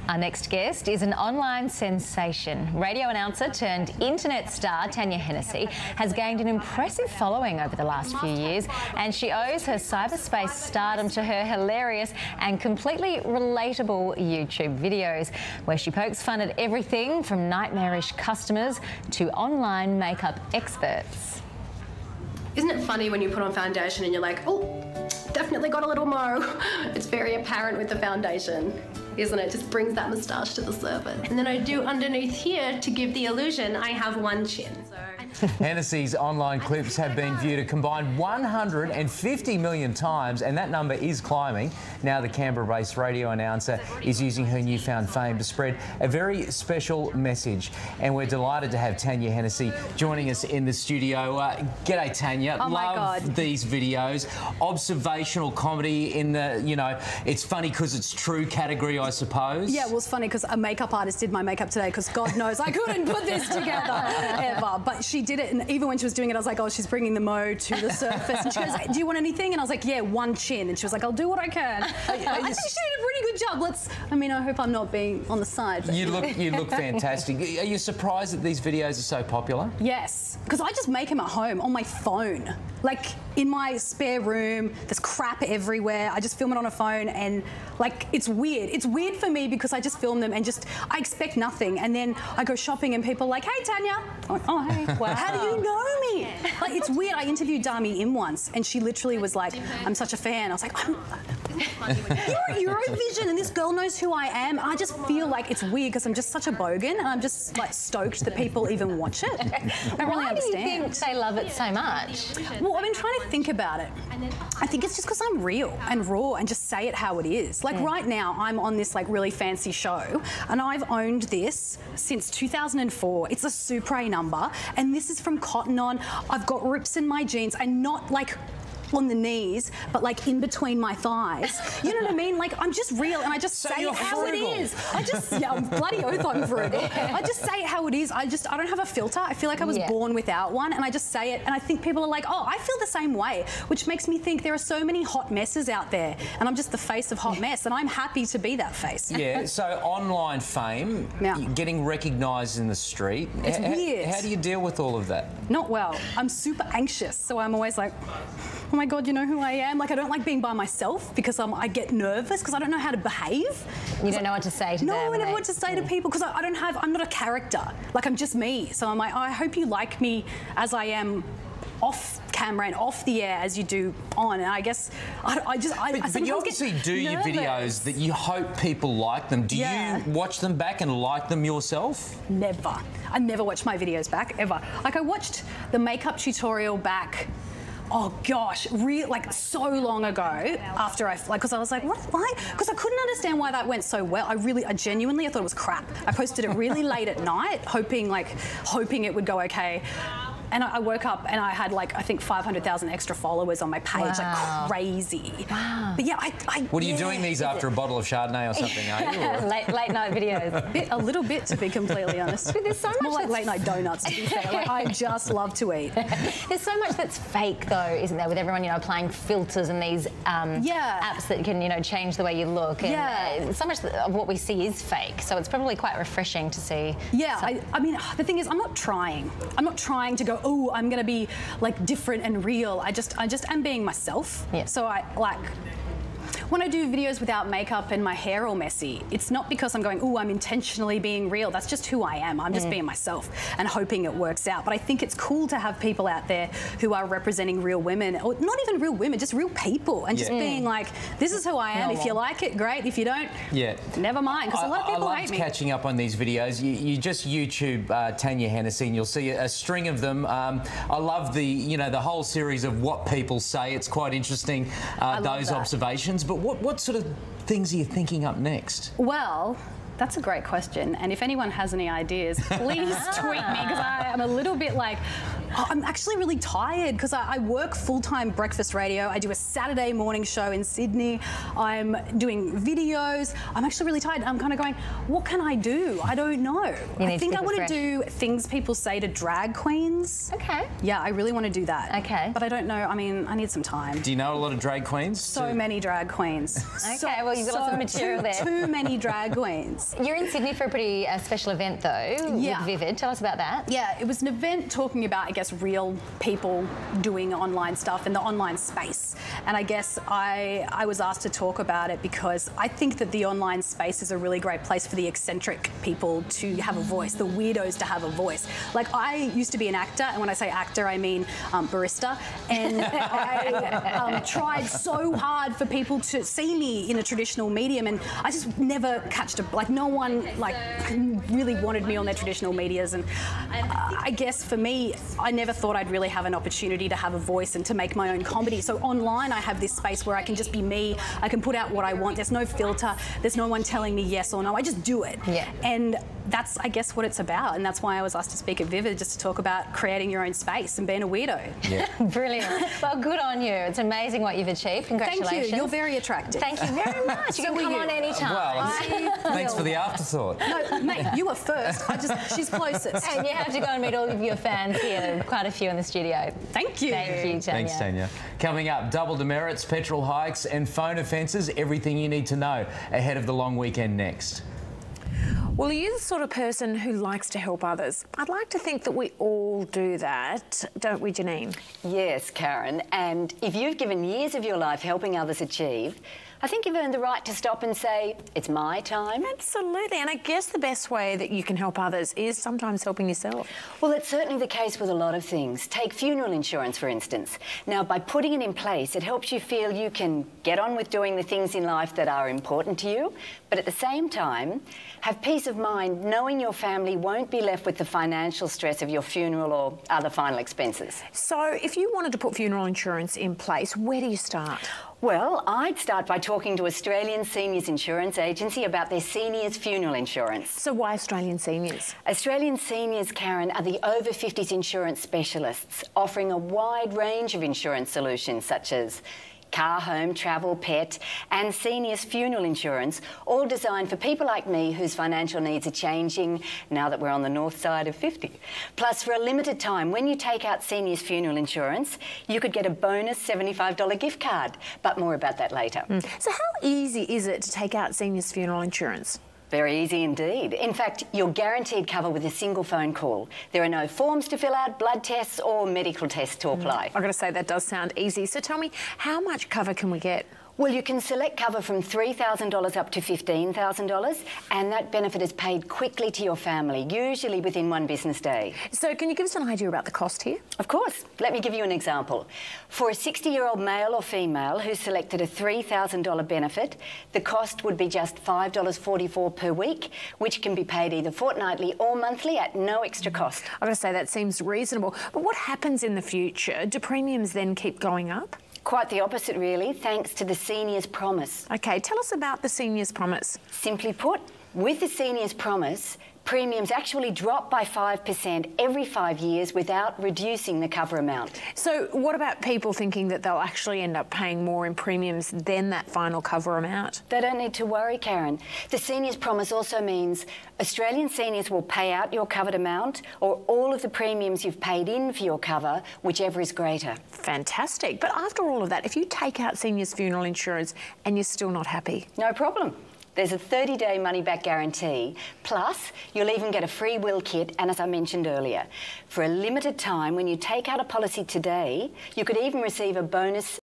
Our next guest is an online sensation. Radio announcer turned internet star Tanya Hennessy has gained an impressive following over the last few years, and she owes her cyberspace stardom to her hilarious and completely relatable YouTube videos, where she pokes fun at everything from nightmarish customers to online makeup experts. Isn't it funny when you put on foundation and you're like, oh, definitely got a little mo. It's very apparent with the foundation, isn't it? Just brings that moustache to the surface. And then I do underneath here to give the illusion I have one chin. Hennessy's online clips have been viewed a combined 150 million times, and that number is climbing. Now the Canberra-based radio announcer is using her newfound fame to spread a very special message. And we're delighted to have Tanya Hennessy joining us in the studio. G'day, Tanya. Oh my God. Love these videos. Observational comedy in the, you know, it's funny because it's true category, I suppose. Yeah, well, it's funny because a makeup artist did my makeup today because God knows I couldn't put this together ever. But she did it, and even when she was doing it, I was like, oh, she's bringing the mo to the surface. And she goes, do you want anything? And I was like, yeah, one chin. And she was like, I'll do what I can. I think she did a pretty good job. I hope I'm not being on the side. You look fantastic. Are you surprised that these videos are so popular? Yes, because I just make them at home on my phone. Like, in my spare room, there's crap everywhere. I just film it on a phone, and like, it's weird. It's weird for me because I just film them and I expect nothing. And then I go shopping and people are like, hey, Tanya. I'm like, oh, hey. Wow. How do you know me? Like, it's weird. I interviewed Dami Im once, and she literally was like, I'm such a fan. I was like, you're Eurovision, and this girl knows who I am. I just feel like it's weird because I'm just such a bogan, and I'm just like stoked that people even watch it. I don't really understand. Why do you think they love it so much? Well, I've been trying to think about it. I think it's just because I'm real and raw and just say it how it is. Like right now, I'm on this like really fancy show, and I've owned this since 2004. It's a Supre number, and this is from Cotton On. I've got rips in my jeans, and not like on the knees, but like in between my thighs. You know what I mean? Like, I'm just real, and I just say it how it is. I'm bloody oath I'm frugal. I just say it how it is. I don't have a filter. I feel like I was born without one, and I just say it, and I think people are like, oh, I feel the same way, which makes me think there are so many hot messes out there, and I'm just the face of hot mess, and I'm happy to be that face. Yeah, so online fame, getting recognised in the street. It's weird. How do you deal with all of that? Not well. I'm super anxious, so I'm always like, oh my God, you know who I am? Like, I don't like being by myself because I get nervous because I don't know how to behave. You don't know what to say to them. No, I don't know what to say to people because I'm not a character. Like, I'm just me. So I'm like, oh, I hope you like me as I am off camera and off the air as you do on. And I guess But you obviously do your videos that you hope people like them. Do you watch them back and like them yourself? Never. I never watch my videos back, ever. Like, I watched the makeup tutorial back, oh gosh, like so long ago after because I was like, why? Because I couldn't understand why that went so well. I genuinely, I thought it was crap. I posted it really late at night, hoping it would go okay. And I woke up and I had like, I think 500,000 extra followers on my page, like crazy. Wow. But yeah, What are you doing these after a bottle of Chardonnay or something, are you? Late night videos. A little bit, to be completely honest. But there's so much more like late night donuts, to be fair. Like, I just love to eat. There's so much that's fake though, isn't there? With everyone, you know, applying filters and these apps that can, you know, change the way you look. And so much of what we see is fake. So it's probably quite refreshing to see. Yeah, I mean, the thing is, I'm not trying to go, oh, I'm going to be like different and real. I just am being myself. Yeah. So when I do videos without makeup and my hair all messy, it's not because I'm going, oh, I'm intentionally being real. That's just who I am. I'm just being myself and hoping it works out. But I think it's cool to have people out there who are representing real women, or not even real women, just real people, and just being like, this is who I am. If you like it, great. If you don't, never mind. Because a lot of people hate me. I loved catching up on these videos. You just YouTube Tanya Hennessy and you'll see a string of them. I love the whole series of what people say. It's quite interesting, those observations. But what sort of things are you thinking up next? Well, that's a great question. And if anyone has any ideas, please tweet me, because I am a little bit like, Oh, I'm actually really tired because I work full-time breakfast radio. I do a Saturday morning show in Sydney. I'm doing videos. I'm actually really tired. I'm kind of going, what can I do? I don't know. I think I want to do things people say to drag queens. Okay. Yeah, I really want to do that. Okay. But I don't know. I mean, I need some time. Do you know a lot of drag queens? So many drag queens. Okay, well, you've got lots of material there. Too many drag queens. You're in Sydney for a pretty special event, though, with Vivid. Tell us about that. Yeah, it was an event talking about, I guess, real people doing online stuff in the online space. And I guess I was asked to talk about it because I think that the online space is a really great place for the eccentric people to have a voice, the weirdos to have a voice. Like, I used to be an actor, and when I say actor, I mean barista. And I tried so hard for people to see me in a traditional medium, and I just never catched no one really wanted me on their traditional medias. And I guess for me, I never thought I'd really have an opportunity to have a voice and to make my own comedy. So online, I have this space where I can just be me. I can put out what I want. There's no filter. There's no one telling me yes or no. I just do it. Yeah. And that's, I guess, what it's about. And that's why I was asked to speak at Vivid, just to talk about creating your own space and being a weirdo. Yeah. Brilliant. Well, good on you. It's amazing what you've achieved. Congratulations. Thank you. You're very attractive. Thank you very much. You can come on anytime. Well, thanks for the afterthought. No, mate, you were first. She's closest. And you have to go and meet all of your fans here, quite a few in the studio. Thank you. Thank you, Tanya. Thanks, Tanya. Coming up, double demerits, petrol hikes and phone offences, everything you need to know ahead of the long weekend next. Well, are you the sort of person who likes to help others? I'd like to think that we all do that, don't we, Janine? Yes, Karen, and if you've given years of your life helping others achieve, I think you've earned the right to stop and say, it's my time. Absolutely, and I guess the best way that you can help others is sometimes helping yourself. Well, it's certainly the case with a lot of things. Take funeral insurance, for instance. Now, by putting it in place, it helps you feel you can get on with doing the things in life that are important to you, but at the same time, have peace of mind knowing your family won't be left with the financial stress of your funeral or other final expenses. So, if you wanted to put funeral insurance in place, where do you start? Well, I'd start by talking to Australian Seniors Insurance Agency about their seniors funeral insurance. So why Australian Seniors? Australian Seniors, Karen, are the over 50s insurance specialists, offering a wide range of insurance solutions such as car, home, travel, pet and seniors funeral insurance, all designed for people like me whose financial needs are changing now that we're on the north side of 50. Plus, for a limited time, when you take out seniors funeral insurance, you could get a bonus $75 gift card. But more about that later. So how easy is it to take out seniors funeral insurance? Very easy indeed. In fact, you're guaranteed cover with a single phone call. There are no forms to fill out, blood tests or medical tests to apply. I've got to say, that does sound easy. So tell me, how much cover can we get? Well, you can select cover from $3,000 up to $15,000, and that benefit is paid quickly to your family, usually within one business day. So can you give us an idea about the cost here? Of course. Let me give you an example. For a 60-year-old male or female who selected a $3,000 benefit, the cost would be just $5.44 per week, which can be paid either fortnightly or monthly at no extra cost. I've got to say, that seems reasonable. But what happens in the future? Do premiums then keep going up? Quite the opposite, really, thanks to the Seniors Promise. OK, tell us about the Seniors Promise. Simply put, with the Seniors Promise, premiums actually drop by 5% every 5 years without reducing the cover amount. So what about people thinking that they'll actually end up paying more in premiums than that final cover amount? They don't need to worry, Karen. The Seniors Promise also means Australian seniors will pay out your covered amount or all of the premiums you've paid in for your cover, whichever is greater. Fantastic. But after all of that, if you take out seniors funeral insurance and you're still not happy? No problem. There's a 30-day money-back guarantee, plus you'll even get a free will kit, and as I mentioned earlier, for a limited time, when you take out a policy today, you could even receive a bonus